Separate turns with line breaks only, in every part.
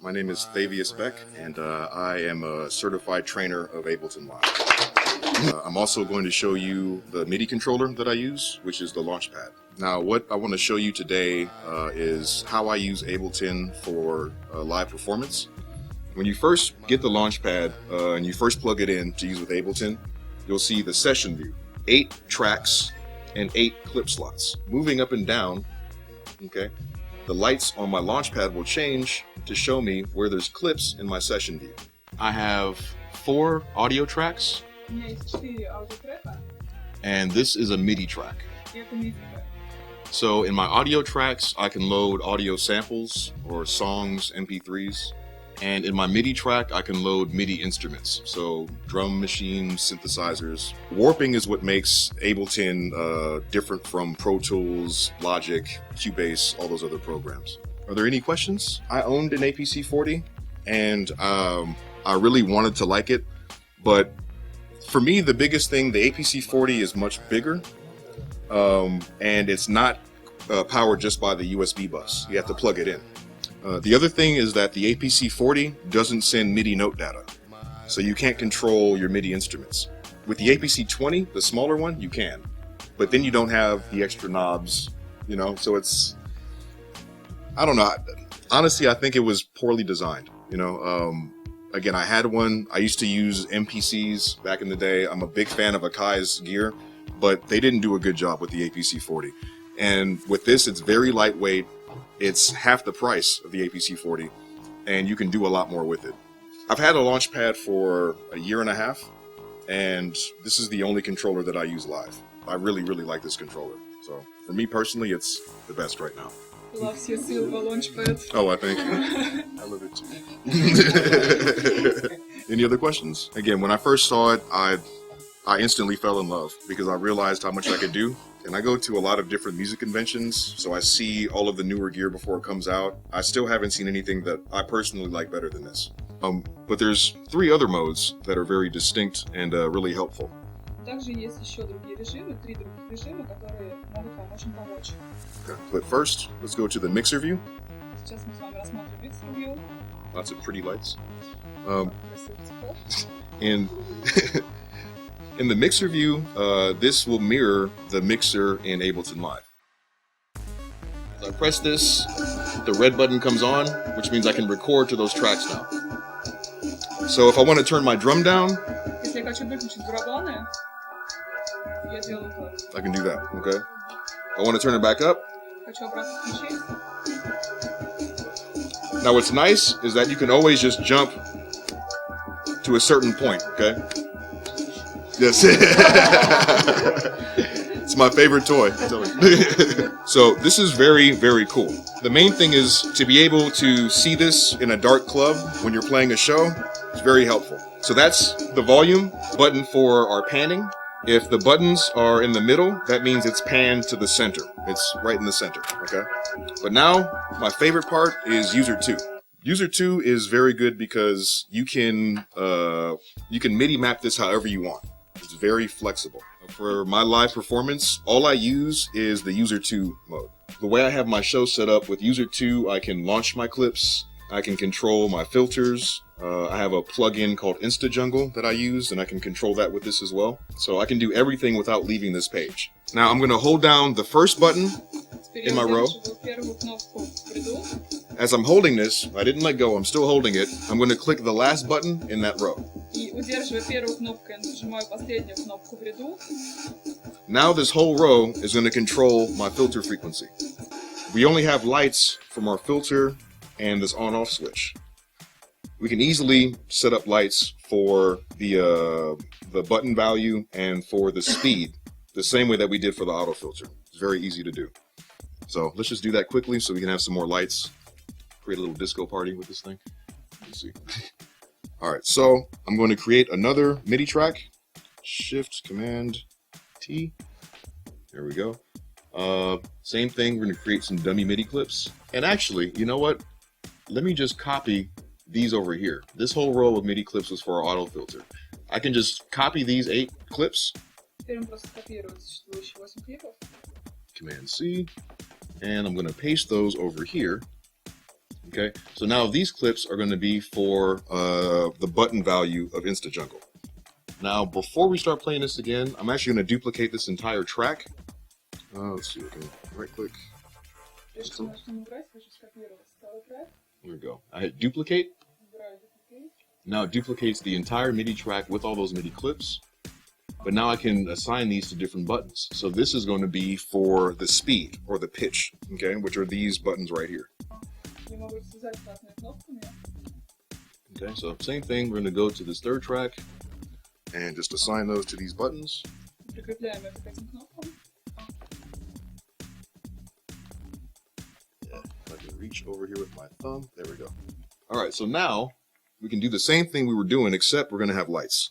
My name is Thavius Beck, and I am a certified trainer of Ableton Live. I'm also going to show you the MIDI controller that I use, which is the Launchpad. Now, what I want to show you today is how I use Ableton for live performance. When you first get the Launchpad and you first plug it in to use with Ableton, you'll see the session view, 8 tracks and 8 clip slots. Moving up and down, okay, the lights on my Launchpad will change to show me where there's clips in my session view. I have 4 audio tracks, and this is a MIDI track. So in my audio tracks, I can load audio samples or songs, MP3s. And in my MIDI track, I can load MIDI instruments, so drum machines, synthesizers. Warping is what makes Ableton different from Pro Tools, Logic, Cubase, all those other programs. Are there any questions? I owned an APC-40, and I really wanted to like it, but for me, the biggest thing, the APC-40 is much bigger, and it's not powered just by the USB bus. You have to plug it in. The other thing is that the APC-40 doesn't send MIDI note data, so you can't control your MIDI instruments. With the APC-20, the smaller one, you can, but then you don't have the extra knobs, you know, so it's, I don't know. Honestly, I think it was poorly designed, you know. Again, I had one. I used to use MPCs back in the day. I'm a big fan of Akai's gear, but they didn't do a good job with the APC-40. And with this, it's very lightweight. It's half the price of the APC-40, and you can do a lot more with it. I've had a Launchpad for a year and a half, and this is the only controller that I use live. I really, really like this controller. So for me personally, it's the best right now.
Loves your silver Launchpad.
Oh, I thank you. I love it too. Any other questions? Again, when I first saw it, I instantly fell in love because I realized how much I could do. And I go to a lot of different music conventions, so I see all of the newer gear before it comes out. I still haven't seen anything that I personally like better than this. But there's 3 other modes that are very distinct and really helpful.
Также есть еще другие режимы, 3 других режима, которые могут вам очень помочь.
Okay. But first, let's go to the mixer view.
Сейчас мы с вами рассмотрим mixer view.
Lots of pretty lights. And in the mixer view, this will mirror the mixer in Ableton Live. As I press this, the red button comes on, which means I can record to those tracks now. So if I want to turn my drum down,
Если я хочу выключить барабаны, я делаю так.
I can do that, okay? If I want to turn it back up.
Хочу обратно включить.
Now what's nice is that you can always just jump to a certain point, okay? Yes. It's my favorite toy. So this is very, very cool. The main thing is to be able to see this in a dark club when you're playing a show. It's very helpful. So that's the volume button for our panning. If the buttons are in the middle, that means it's panned to the center. It's right in the center, okay? But now, my favorite part is User 2. User 2 is very good because you can MIDI map this however you want. It's very flexible. For my live performance, all I use is the User 2 mode. The way I have my show set up with User 2, I can launch my clips, I can control my filters. I have a plugin called InstaJungle that I use, and I can control that with this as well. So I can do everything without leaving this page. Now I'm going to hold down the first button in my row. As I'm holding this, I didn't let go, I'm still holding it. I'm going to click the last button in that row. Now this whole row is going to control my filter frequency. We only have lights from our filter and this on-off switch. We can easily set up lights for the button value and for the speed, the same way that we did for the auto filter. It's very easy to do. So let's just do that quickly so we can have some more lights. Create a little disco party with this thing. Let's see. All right, so I'm going to create another MIDI track. Shift Command T. There we go. Same thing. We're going to create some dummy MIDI clips. And actually, you know what? Let me just copy these over here. This whole row of MIDI clips was for our auto filter. I can just copy these 8 clips. Command C. And I'm going to paste those over here. Okay, so now these clips are going to be for the button value of InstaJungle. Now, before we start playing this again, I'm actually going to duplicate this entire track. Let's see, I can right click.
Прежде чем начнем играть, хочу скопировать старый трек.
Here we go. I hit duplicate.
Выбираю duplicate.
Now it duplicates the entire MIDI track with all those MIDI clips. But now I can assign these to different buttons. So this is going to be for the speed or the pitch, okay, which are these buttons right here.
Я могу связать с разными кнопками.
Okay, so same thing. We're going to go to this third track and just assign those to these buttons.
Прикрепляем это к этим кнопкам.
Yeah, if I can reach over here with my thumb. There we go. All right, so now we can do the same thing we were doing, except we're going to have lights.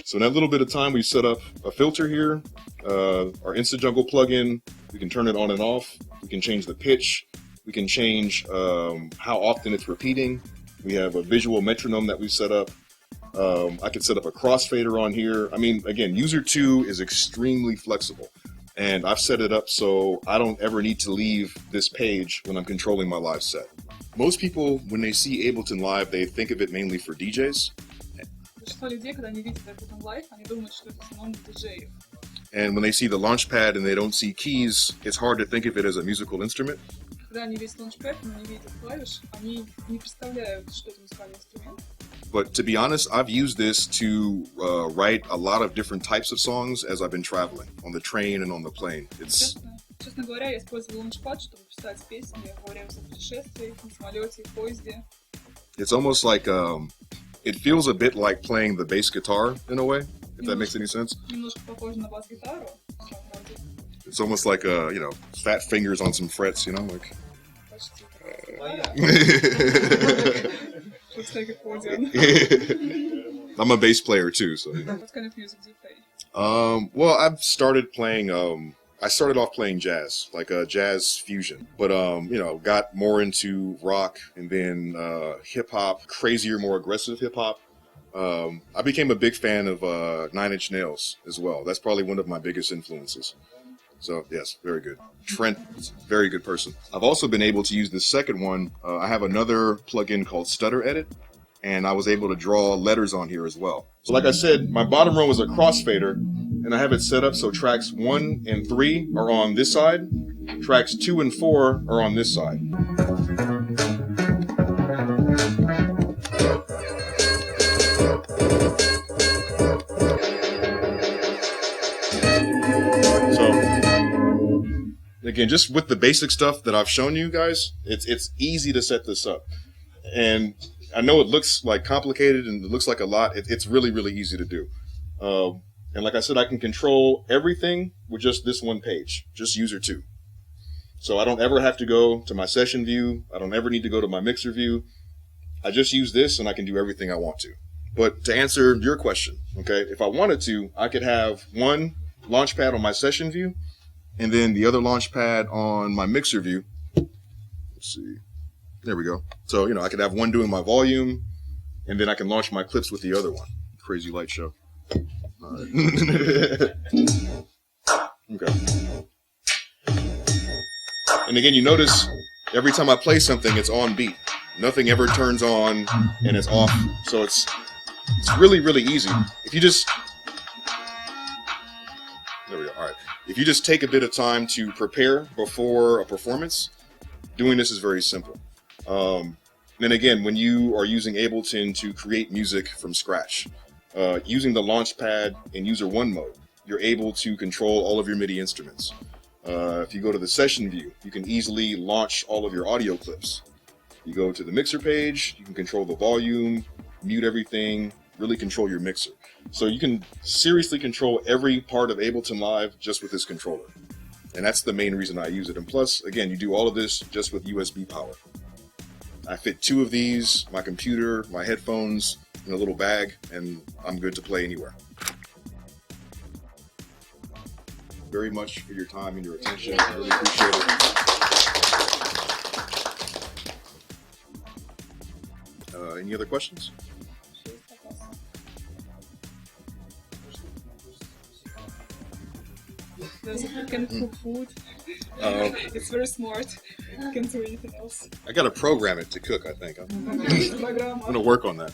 So in that little bit of time, we set up a filter here, our InstaJungle plugin. We can turn it on and off. We can change the pitch. We can change how often it's repeating. We have a visual metronome that we set up. I could set up a crossfader on here. I mean, again, user 2 is extremely flexible. And I've set it up so I don't ever need to leave this page when I'm controlling my live set. Most people, when they see Ableton Live, they think of it mainly for DJs.
Большинство людей, когда они видят Ableton Live, они думают, что это в основном для диджеев.
And when they see the launchpad and they don't see keys, it's hard to think of it as a musical instrument.
Когда они видят лаунчпэд, но не видят клавиш, они не представляют, что это музыкальный инструмент.
But to be honest, I've used this to write a lot of different types of songs as I've been traveling on the train and on the plane.
Честно говоря, я использовал лаунчпад, чтобы писать песни во время путешествий, на самолете, в поезде.
It's almost like it feels a bit like playing the bass guitar in a way, if that makes any sense.
Немножко похоже на бас-гитару.
It's almost like fat fingers on some frets, like.
Let's take it accordion.
I'm a bass player too, so.
What kind of music do you play?
Well, I've started playing. I started off playing jazz, like jazz fusion, but got more into rock and then hip hop, crazier, more aggressive hip hop. I became a big fan of Nine Inch Nails as well. That's probably one of my biggest influences. So yes, very good. Trent, very good person. I've also been able to use the second one. I have another plugin called Stutter Edit, and I was able to draw letters on here as well. So like I said, my bottom row is a crossfader, and I have it set up so tracks 1 and 3 are on this side, tracks 2 and 4 are on this side. Again, just with the basic stuff that I've shown you guys, it's easy to set this up. And I know it looks like complicated and it looks like a lot. It's really, really easy to do. And like I said, I can control everything with just this one page, just user 2. So I don't ever have to go to my session view. I don't ever need to go to my mixer view. I just use this and I can do everything I want to. But to answer your question, okay, if I wanted to, I could have one launchpad on my session view and then the other launch pad on my mixer view. Let's see. There we go. So, I could have one doing my volume, and then I can launch my clips with the other one. Crazy light show. All right. Okay. And again, you notice every time I play something, it's on beat. Nothing ever turns on and it's off. So it's really, really easy. If you just... There we go. All right. If you just take a bit of time to prepare before a performance, doing this is very simple. Then again, when you are using Ableton to create music from scratch, using the Launchpad in User 1 mode, you're able to control all of your MIDI instruments. If you go to the session view, you can easily launch all of your audio clips. You go to the mixer page, you can control the volume, mute everything, really control your mixer. So you can seriously control every part of Ableton Live just with this controller. And that's the main reason I use it. And plus, again, you do all of this just with USB power. I fit 2 of these, my computer, my headphones, in a little bag, and I'm good to play anywhere. Very much for your time and your attention. I really appreciate it. Any other questions?
Can cook food. It's very smart. Can do anything else.
I gotta program it to cook, I think. I'm
Программа.
gonna work on that.